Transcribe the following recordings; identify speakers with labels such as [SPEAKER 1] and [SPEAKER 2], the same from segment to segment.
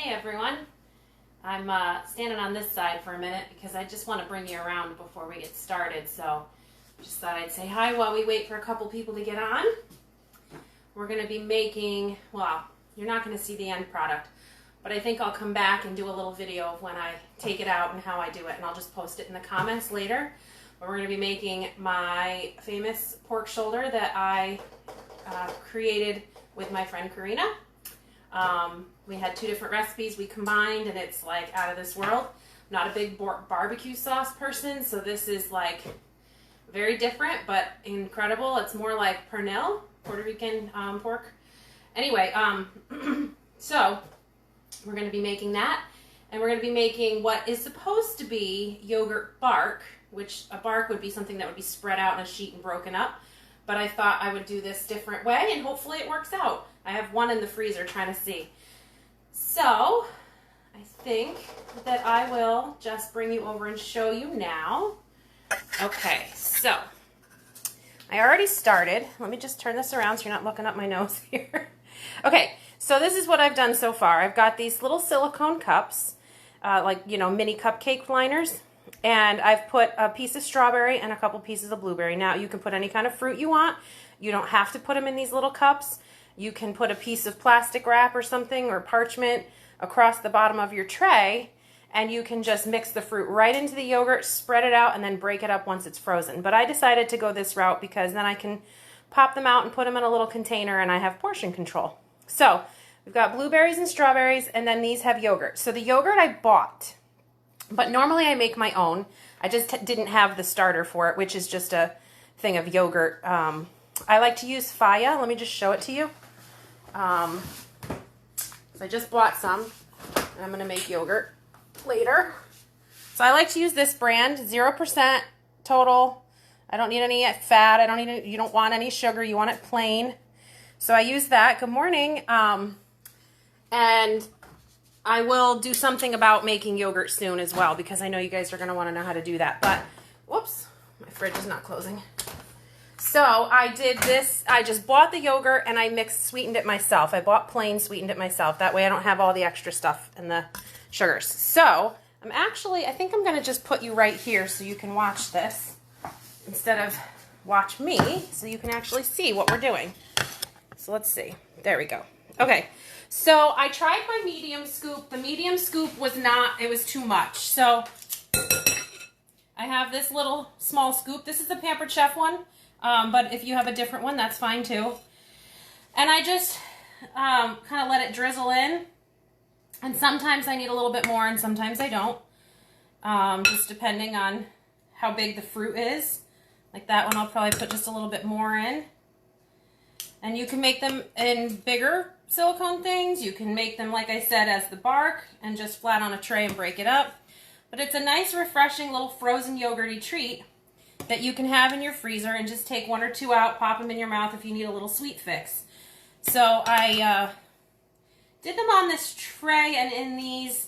[SPEAKER 1] Hey everyone, I'm standing on this side for a minute because I just want to bring you around before we get started, so just thought I'd say hi while we wait for a couple people to get on. We're going to be making, well, you're not going to see the end product, but I think I'll come back and do a little video of when I take it out and how I do it, and I'll just post it in the comments later. But we're going to be making my famous pork shoulder that I created with my friend Karina. We had two different recipes we combined, and it's like out of this world. I'm not a big barbecue sauce person, so this is like very different but incredible. It's more like pernil, Puerto Rican pork. Anyway, so we're going to be making that, and we're going to be making what is supposed to be yogurt bark, which a bark would be something that would be spread out in a sheet and broken up. But I thought I would do this different way, and hopefully it works out. I have one in the freezer trying to see. So I think that I will just bring you over and show you now. Okay, so I already started. Let me just turn this around so you're not looking up my nose here. Okay, so this is what I've done so far. I've got these little silicone cups, like, you know, mini cupcake liners. And I've put a piece of strawberry and a couple pieces of blueberry. Now, you can put any kind of fruit you want. You don't have to put them in these little cups. You can put a piece of plastic wrap or something, or parchment, across the bottom of your tray, and you can just mix the fruit right into the yogurt, spread it out, and then break it up once it's frozen. But I decided to go this route because then I can pop them out and put them in a little container, and I have portion control. So we've got blueberries and strawberries, and then these have yogurt. So the yogurt I bought, but normally I make my own. I just didn't have the starter for it, which is just a thing of yogurt. I like to use Faya. Let me just show it to you. So I just bought some, and I'm going to make yogurt later. So I like to use this brand, 0% total. I don't need any fat. I don't need any, you don't want any sugar. You want it plain. So I use that. Good morning. And I will do something about making yogurt soon as well, because I know you guys are going to want to know how to do that. But, whoops, my fridge is not closing. So I did this. I just bought the yogurt and I sweetened it myself. I bought plain, sweetened it myself. That way I don't have all the extra stuff and the sugars. So I think I'm going to just put you right here so you can watch this instead of watch me, so you can actually see what we're doing. So let's see. There we go. Okay. So I tried my medium scoop. The medium scoop was it was too much. So I have this little small scoop. This is the Pampered Chef one, but if you have a different one, that's fine too. And I just kind of let it drizzle in. And sometimes I need a little bit more and sometimes I don't, just depending on how big the fruit is. Like that one, I'll probably put just a little bit more in. And you can make them in bigger silicone things. You can make them, like I said, as the bark and just flat on a tray and break it up. But it's a nice, refreshing little frozen yogurty treat that you can have in your freezer and just take one or two out, pop them in your mouth if you need a little sweet fix. So I did them on this tray and in these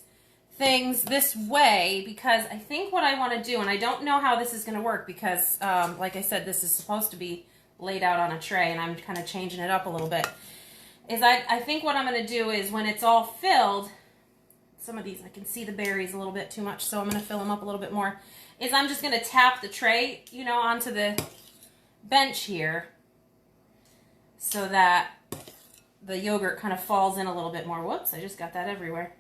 [SPEAKER 1] things this way because I think what I want to do, and I don't know how this is going to work because, like I said, this is supposed to be laid out on a tray, and I'm kind of changing it up a little bit, is I think what I'm going to do is when it's all filled, some of these I can see the berries a little bit too much, so I'm going to fill them up a little bit more, is I'm just going to tap the tray, you know, onto the bench here so that the yogurt kind of falls in a little bit more. Whoops, I just got that everywhere.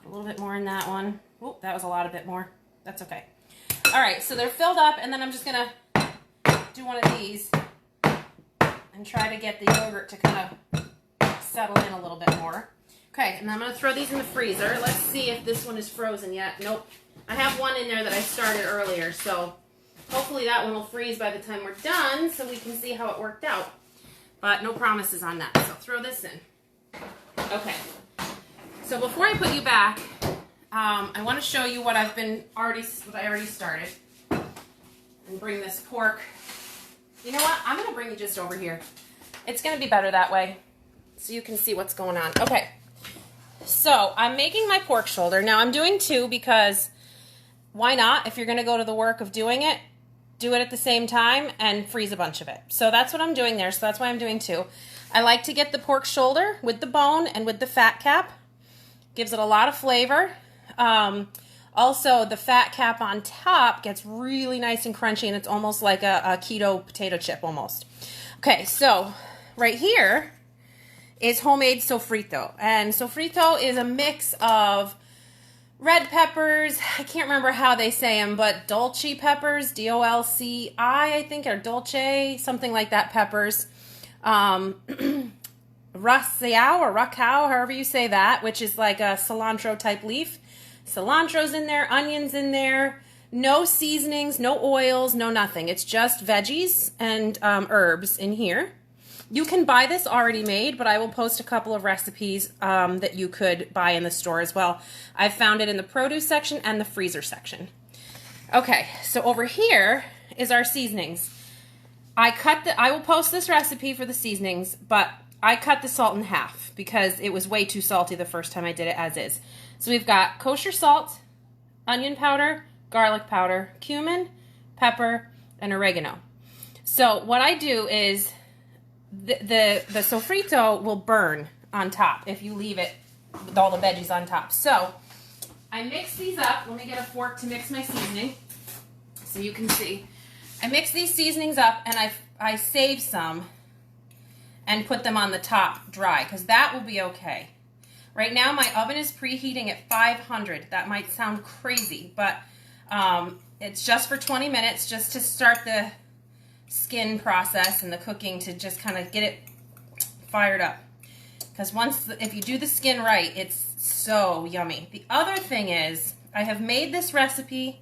[SPEAKER 1] Put a little bit more in that one. Whoop, that was a bit more. That's okay. All right, so they're filled up, and then I'm just going to do one of these and try to get the yogurt to kind of settle in a little bit more. Okay, and I'm going to throw these in the freezer. Let's see if this one is frozen yet. Nope. I have one in there that I started earlier, so hopefully that one will freeze by the time we're done so we can see how it worked out. But no promises on that, so throw this in. Okay, so before I put you back, I want to show you what I already started. And bring this pork. You know what? I'm going to bring you just over here. It's going to be better that way so you can see what's going on. Okay, so I'm making my pork shoulder. Now I'm doing two because why not? If you're going to go to the work of doing it, do it at the same time and freeze a bunch of it. So that's what I'm doing there. So that's why I'm doing two. I like to get the pork shoulder with the bone and with the fat cap. Gives it a lot of flavor. Also, the fat cap on top gets really nice and crunchy, and it's almost like a keto potato chip almost. Okay, so right here is homemade sofrito. And sofrito is a mix of red peppers. I can't remember how they say them, but dolce peppers, D-O-L-C-I, I think, or dolce, something like that peppers. Raciao or racao, however you say that, which is like a cilantro type leaf. Cilantro's in there, onions in there, no seasonings, no oils, no nothing. It's just veggies and herbs in here. You can buy this already made, but I will post a couple of recipes that you could buy in the store as well. I've found it in the produce section and the freezer section. Okay, so over here is our seasonings. I will post this recipe for the seasonings, but I cut the salt in half because it was way too salty the first time I did it as is. So we've got kosher salt, onion powder, garlic powder, cumin, pepper, and oregano. So what I do is the sofrito will burn on top if you leave it with all the veggies on top. So I mix these up. Let me get a fork to mix my seasoning so you can see. I mix these seasonings up and I save some and put them on the top dry because that will be okay. Right now my oven is preheating at 500. That might sound crazy, but it's just for 20 minutes just to start the skin process and the cooking to just kind of get it fired up. Because if you do the skin right, it's so yummy. The other thing is I have made this recipe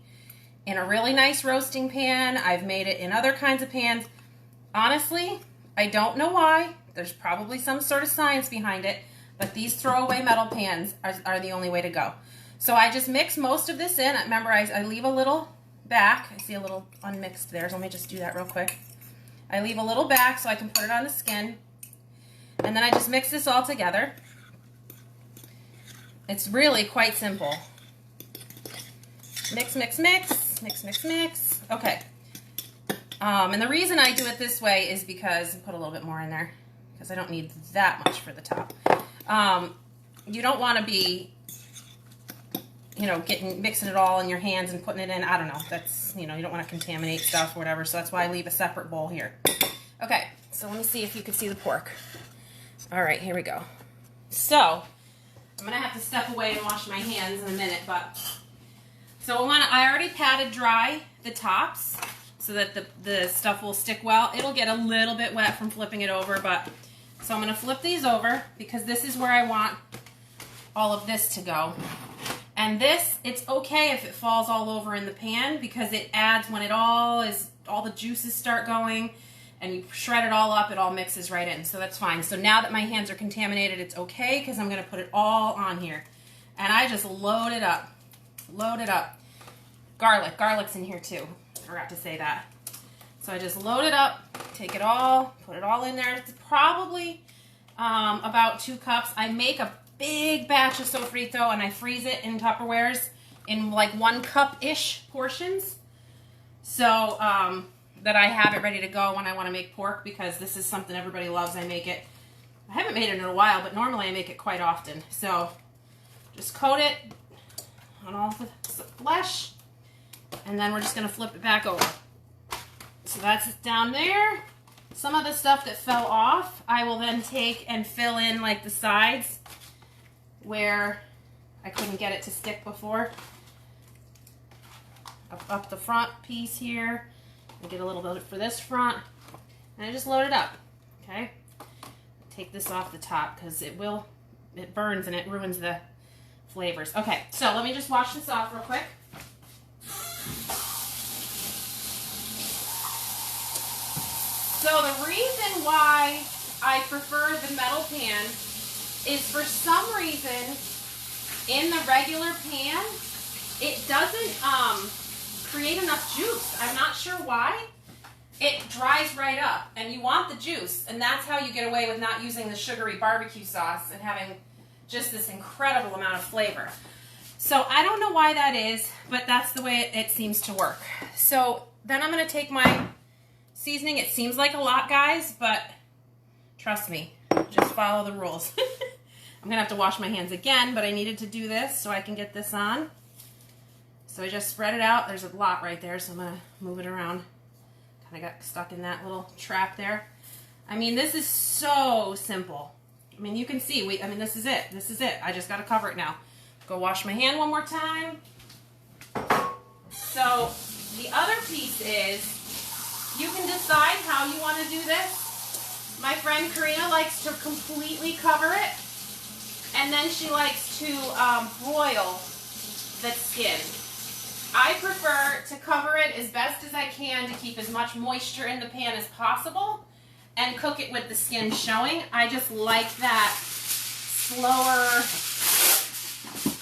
[SPEAKER 1] in a really nice roasting pan. I've made it in other kinds of pans. Honestly, I don't know why. There's probably some sort of science behind it. But these throwaway metal pans are the only way to go. So I just mix most of this in. Remember, I leave a little back. I see a little unmixed there, so let me just do that real quick. I leave a little back so I can put it on the skin. And then I just mix this all together. It's really quite simple. Mix, mix, mix, mix, mix, mix. Okay. And the reason I do it this way is because, put a little bit more in there, because I don't need that much for the top. You don't want to be, mixing it all in your hands and putting it in. I don't know. That's, you don't want to contaminate stuff or whatever. So that's why I leave a separate bowl here. Okay. So let me see if you can see the pork. All right, here we go. So I'm going to have to step away and wash my hands in a minute, but so I already patted dry the tops so that the stuff will stick well. It'll get a little bit wet from flipping it over, but so I'm going to flip these over because this is where I want all of this to go. And this, it's okay if it falls all over in the pan because it adds when all the juices start going and you shred it all up, it all mixes right in. So that's fine. So now that my hands are contaminated, it's okay because I'm going to put it all on here. And I just load it up. Load it up. Garlic's in here too. I forgot to say that. So I just load it up, take it all, put it all in there. It's probably about 2 cups. I make a big batch of sofrito and I freeze it in Tupperwares in like 1 cup-ish portions. So that I have it ready to go when I want to make pork because this is something everybody loves. I make it. I haven't made it in a while, but normally I make it quite often. So just coat it on all the flesh and then we're just going to flip it back over. So that's down there. Some of the stuff that fell off, I will then take and fill in like the sides where I couldn't get it to stick before. Up the front piece here. I get a little bit for this front. And I just load it up. Okay? Take this off the top because it burns and it ruins the flavors. Okay, so let me just wash this off real quick. So the reason why I prefer the metal pan is for some reason in the regular pan it doesn't create enough juice. I'm not sure why. It dries right up and you want the juice and that's how you get away with not using the sugary barbecue sauce and having just this incredible amount of flavor. So I don't know why that is, but that's the way it seems to work. So then I'm going to take my seasoning. It seems like a lot, guys, but trust me, just follow the rules. I'm going to have to wash my hands again, but I needed to do this so I can get this on. So I just spread it out. There's a lot right there, so I'm going to move it around. Kind of got stuck in that little trap there. I mean, this is so simple. I mean, you can see, this is it. This is it. I just got to cover it now. Go wash my hand one more time. So the other piece is, you can decide how you want to do this. My friend Karina likes to completely cover it, and then she likes to broil the skin. I prefer to cover it as best as I can to keep as much moisture in the pan as possible and cook it with the skin showing. I just like that slower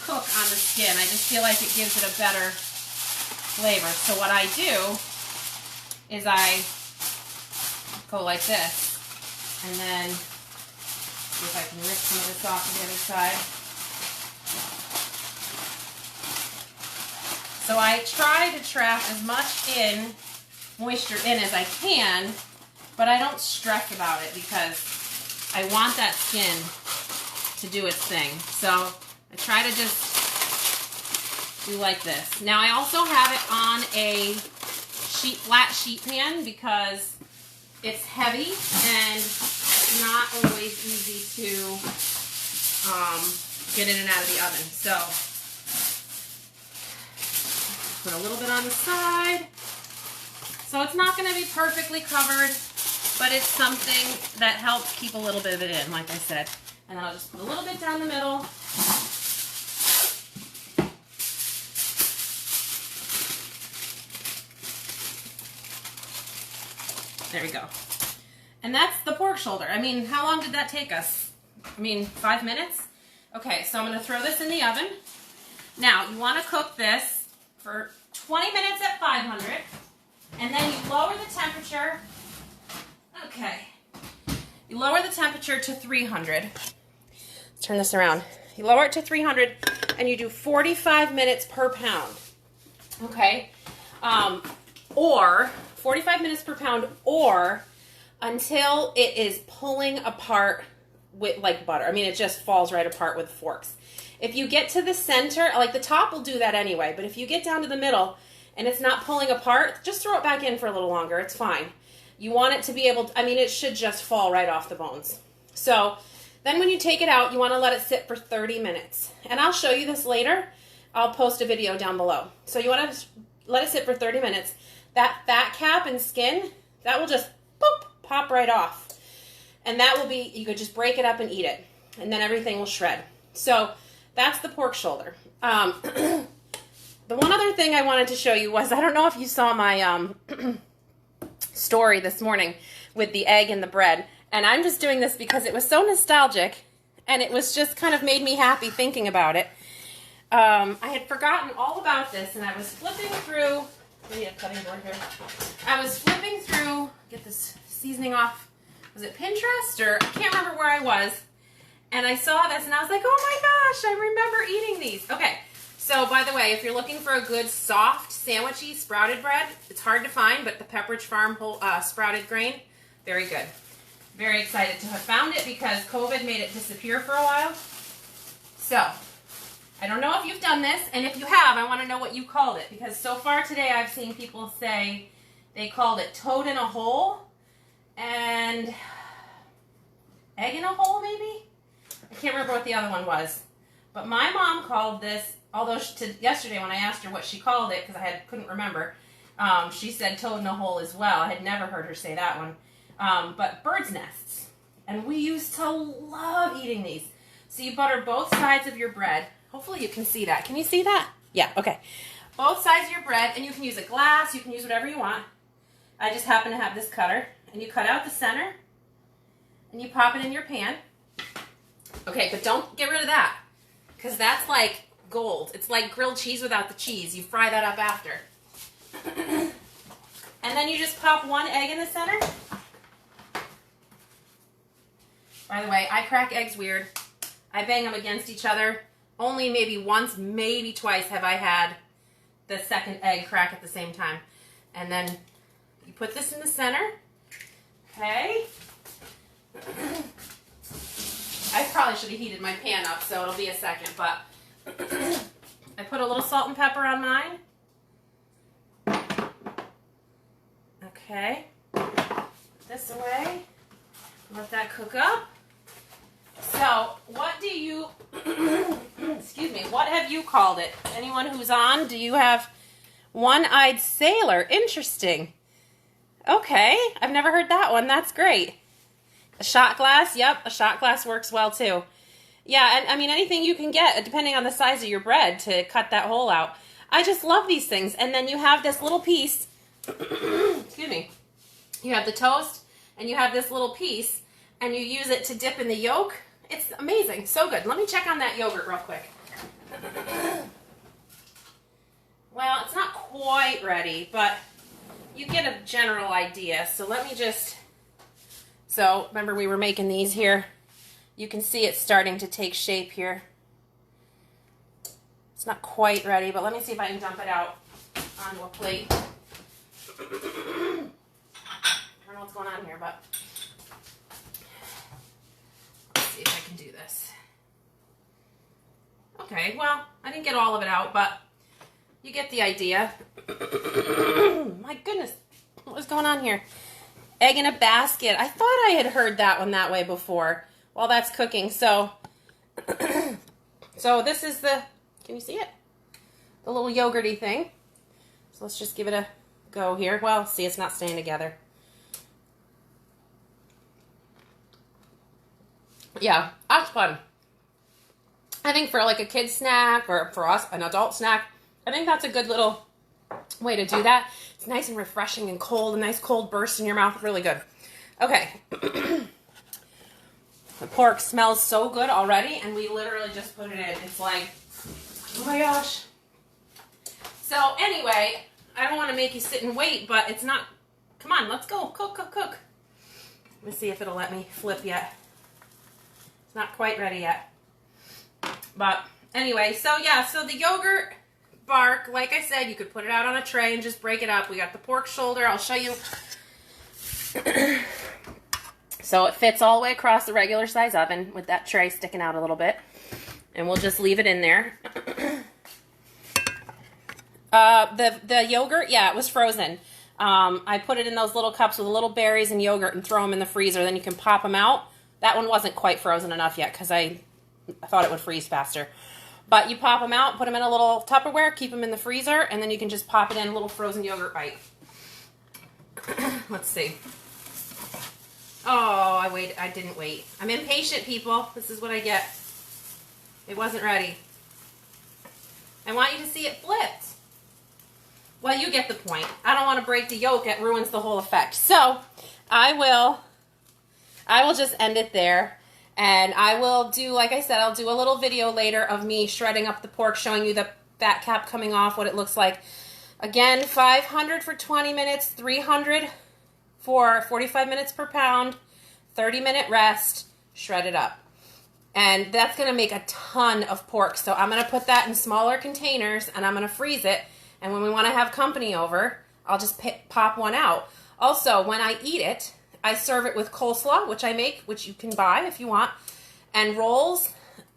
[SPEAKER 1] cook on the skin. I just feel like it gives it a better flavor. So what I do is I go like this, and then see if I can rip some of this off to the other side. So I try to trap as much moisture in as I can, but I don't stress about it because I want that skin to do its thing. So I try to just do like this. Now I also have it on a flat sheet pan because it's heavy and it's not always easy to get in and out of the oven. So put a little bit on the side. So it's not going to be perfectly covered, but it's something that helps keep a little bit of it in, like I said. And then I'll just put a little bit down the middle. There we go. And that's the pork shoulder. I mean, how long did that take us? I mean, 5 minutes? Okay, so I'm going to throw this in the oven. Now, you want to cook this for 20 minutes at 500, and then you lower the temperature. Okay. You lower the temperature to 300. Let's turn this around. You lower it to 300, and you do 45 minutes per pound. Okay? Or 45 minutes per pound, or until it is pulling apart with like butter. I mean, it just falls right apart with forks. If you get to the center, like the top will do that anyway, but if you get down to the middle and it's not pulling apart, just throw it back in for a little longer. It's fine. You want it to be able to, I mean, it should just fall right off the bones. So then when you take it out, you want to let it sit for 30 minutes. And I'll show you this later. I'll post a video down below. So you want to let it sit for 30 minutes. That fat cap and skin, that will just boop, pop right off. And that will be, you could just break it up and eat it. And then everything will shred. So that's the pork shoulder. The one other thing I wanted to show you was, I don't know if you saw my story this morning with the egg and the bread. And I'm just doing this because it was so nostalgic. And it was just kind of made me happy thinking about it. I had forgotten all about this, and I was flipping through. I need a cutting board here. I was flipping through, get this seasoning off. Was it Pinterest, or I can't remember where I was. And I saw this, and I was like, oh my gosh, I remember eating these. Okay, so by the way, if you're looking for a good, soft, sandwichy sprouted bread, it's hard to find, but the Pepperidge Farm whole, sprouted grain, very good. Very excited to have found it because COVID made it disappear for a while. So, I don't know if you've done this, and if you have, I want to know what you called it, because so far today I've seen people say they called it toad in a hole and egg in a hole, maybe? I can't remember what the other one was. But my mom called this, although yesterday when I asked her what she called it, because I couldn't remember, she said toad in a hole as well. I had never heard her say that one. But bird's nests. And we used to love eating these. So you butter both sides of your bread. Hopefully you can see that. Can you see that? Yeah, okay. Both sides of your bread, and you can use a glass, you can use whatever you want. I just happen to have this cutter. And you cut out the center, and you pop it in your pan. Okay, but don't get rid of that, because that's like gold. It's like grilled cheese without the cheese. You fry that up after. And then you just pop one egg in the center. By the way, I crack eggs weird. I bang them against each other. Only maybe once, maybe twice have I had the second egg crack at the same time. And then you put this in the center. Okay. I probably should have heated my pan up, so it'll be a second, but I put a little salt and pepper on mine. Okay. Put this away. Let that cook up. So, what do you, excuse me, what have you called it? Anyone who's on, do you have one-eyed sailor? Interesting. Okay, I've never heard that one. That's great. A shot glass? Yep, a shot glass works well too. Yeah, and I mean anything you can get, depending on the size of your bread, to cut that hole out. I just love these things. And then you have this little piece, excuse me, you have the toast, and you have this little piece, and you use it to dip in the yolk. It's amazing, so good. Let me check on that yogurt real quick. Well, it's not quite ready, but you get a general idea. So let me just, so remember we were making these here. You can see it's starting to take shape here. It's not quite ready, but let me see if I can dump it out onto a plate. I don't know what's going on here, but let's see if I can do this. Okay, well, I didn't get all of it out, but you get the idea. My goodness, what was going on here? Egg in a basket. I thought I had heard that one that way before while that's cooking. So, so this is the, can you see it? The little yogurty thing. So let's just give it a go here. Well, see, it's not staying together. Yeah, that's fun. I think for like a kid snack or for us, an adult snack, I think that's a good little way to do that. It's nice and refreshing and cold, a nice cold burst in your mouth. Really good. Okay. The pork smells so good already, and we literally just put it in. It's like, oh my gosh. So anyway, I don't want to make you sit and wait, but it's not, come on, let's go. Cook, cook, cook. Let me see if it'll let me flip yet. It's not quite ready yet. But anyway, so yeah, so the yogurt bark, like I said, you could put it out on a tray and just break it up. We got the pork shoulder. I'll show you. So it fits all the way across the regular size oven with that tray sticking out a little bit. And we'll just leave it in there. The yogurt, yeah, it was frozen. I put it in those little cups with little berries and yogurt and throw them in the freezer. Then you can pop them out. That one wasn't quite frozen enough yet because I thought it would freeze faster. But you pop them out, put them in a little Tupperware, keep them in the freezer, and then you can just pop it in a little frozen yogurt bite. Let's see. Oh, I didn't wait. I'm impatient, people. This is what I get. It wasn't ready. I want you to see it flipped. Well, you get the point. I don't want to break the yolk. It ruins the whole effect. So, I will just end it there. And I will do, like I said, I'll do a little video later of me shredding up the pork, showing you the fat cap coming off, what it looks like. Again, 500 for 20 minutes, 300 for 45 minutes per pound, 30-minute rest, shred it up. And that's going to make a ton of pork. So I'm going to put that in smaller containers, and I'm going to freeze it. And when we want to have company over, I'll just pop one out. Also, when I eat it, I serve it with coleslaw, which I make, which you can buy if you want, and rolls,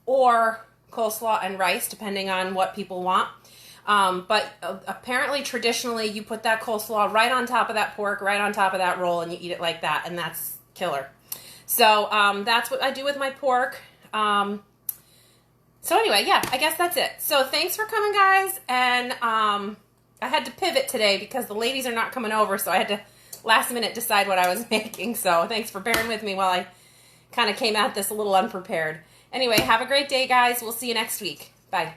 [SPEAKER 1] or coleslaw and rice, depending on what people want. But apparently, traditionally, you put that coleslaw right on top of that pork, right on top of that roll, and you eat it like that, and that's killer. So that's what I do with my pork. So anyway, yeah, I guess that's it. So thanks for coming, guys, and I had to pivot today because the ladies are not coming over, so I had to last minute decide what I was making. So thanks for bearing with me while I kind of came at this a little unprepared. Anyway, have a great day, guys. We'll see you next week. Bye.